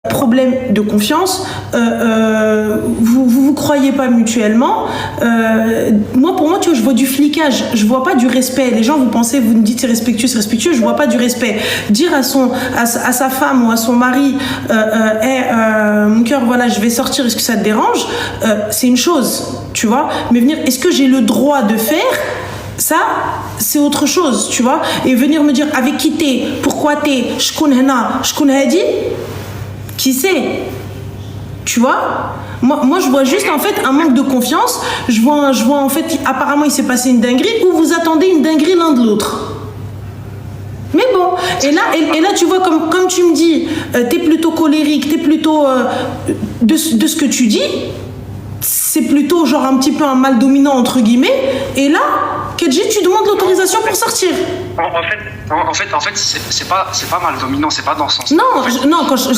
problème de confiance, vous croyez pas mutuellement. Pour moi, tu vois, je vois du flicage, je vois pas du respect. Les gens, vous pensez, vous me dites c'est respectueux, je vois pas du respect. Dire à sa femme ou à son mari, mon cœur, voilà, je vais sortir, est-ce que ça te dérange? C'est une chose, tu vois. Mais venir, est-ce que j'ai le droit de faire? Ça, c'est autre chose, tu vois. Et venir me dire avec qui t'es, pourquoi t'es, shkoun hna, shkoun hadi, qui c'est, tu vois. Moi, je vois juste en fait un manque de confiance. Je vois en fait, apparemment, il s'est passé une dinguerie ou vous attendez une dinguerie l'un de l'autre. Mais bon, et là, tu vois, comme tu me dis, t'es plutôt colérique, t'es plutôt de ce que tu dis, c'est plutôt genre un petit peu un mal dominant entre guillemets. Et là, Kedji, tu demandes l'autorisation pour sortir. En fait, c'est pas mal dominant, c'est pas dans ce sens.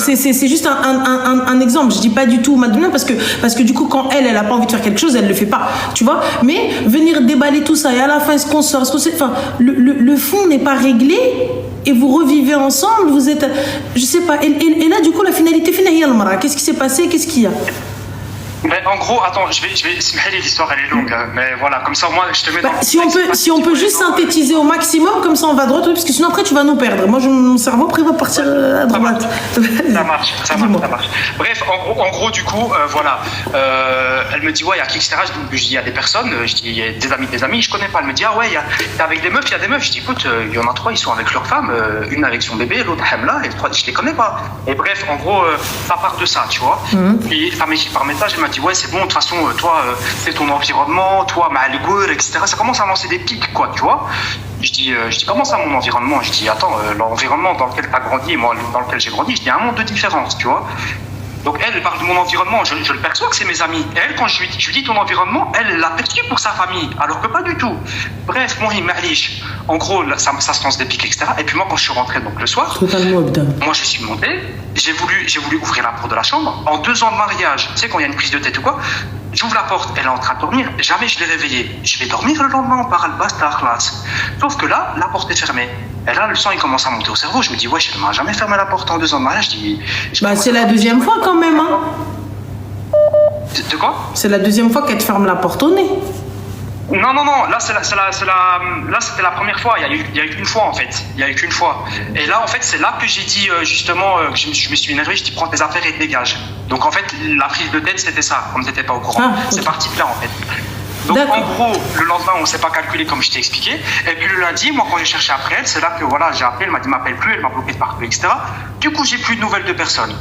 C'est juste un exemple. Je dis pas du tout mal dominant parce que du coup, quand elle a pas envie de faire quelque chose, elle le fait pas, tu vois. Mais venir déballer tout ça et à la fin, est-ce qu'on sort, enfin, le fond n'est pas réglé et vous revivez ensemble. Vous êtes, je sais pas. Et là, du coup, la finalité, qu'est-ce qui s'est passé, qu'est-ce qu'il y a? Mais en gros, attends, je vais l'histoire elle est longue, mais voilà, comme ça, moi, je te mets dans si on peut juste synthétiser au maximum, comme ça on va droit, parce que sinon après tu vas nous perdre. Moi, mon cerveau après va partir à droite. Ça marche. Bref, en gros, du coup, voilà, elle me dit, ouais, il y a qui, etc. Je dis, il y a des personnes, je dis, il y a des amis, je connais pas. Elle me dit, ah ouais, t'es avec des meufs, il y a des meufs. Je dis, écoute, il y en a 3, ils sont avec leur femme, une avec son bébé, l'autre Hamla, et 3, je les connais pas. Et bref, en gros, ça part de ça, tu vois. Puis par message, elle m'a dit, ouais, c'est bon, de toute façon, toi, c'est ton environnement, toi, Ma'algour, etc. Ça commence à lancer des pics, quoi, tu vois. Je dis, comment ça, mon environnement? Je dis, attends, l'environnement dans lequel tu as grandi et moi, dans lequel j'ai grandi, je dis, il y a un monde de différence, tu vois. Donc elle parle de mon environnement, je le perçois que c'est mes amis. Et elle, quand je lui dis ton environnement, elle l'a perçu pour sa famille, alors que pas du tout. Bref, moi, il m'arriche. En gros, ça se lance des pics, etc. Et puis moi, quand je suis rentré donc, le soir, moi, je suis monté, j'ai voulu ouvrir la porte de la chambre. En 2 ans de mariage, tu sais, quand il y a une prise de tête ou quoi, j'ouvre la porte, elle est en train de dormir, jamais je l'ai réveillée. Je vais dormir le lendemain, on part à basta, classe. Sauf que là, la porte est fermée. Et là, le sang, il commence à monter au cerveau. Je me dis, ouais, elle m'a jamais fermé la porte en 2 ans de mariage. C'est la deuxième fois quand même, hein. De quoi? C'est la deuxième fois qu'elle te ferme la porte au nez. Non, là, c'était la première fois. Il y a eu qu'une fois, en fait. Il y a eu qu'une fois. Et là, en fait, c'est là que j'ai dit, justement, que je me suis énervé. Je dis, prends tes affaires et dégage. Donc, en fait, la prise de tête, c'était ça, comme tu n'étais pas au courant. Okay. C'est parti de là, en fait. Donc, en gros, le lendemain, on ne s'est pas calculé comme je t'ai expliqué. Et puis, le lundi, moi, quand j'ai cherché après elle, c'est là que, voilà, j'ai appelé, elle m'a dit, m'appelle plus, elle m'a bloqué de partout, etc. Du coup, j'ai plus de nouvelles de personne.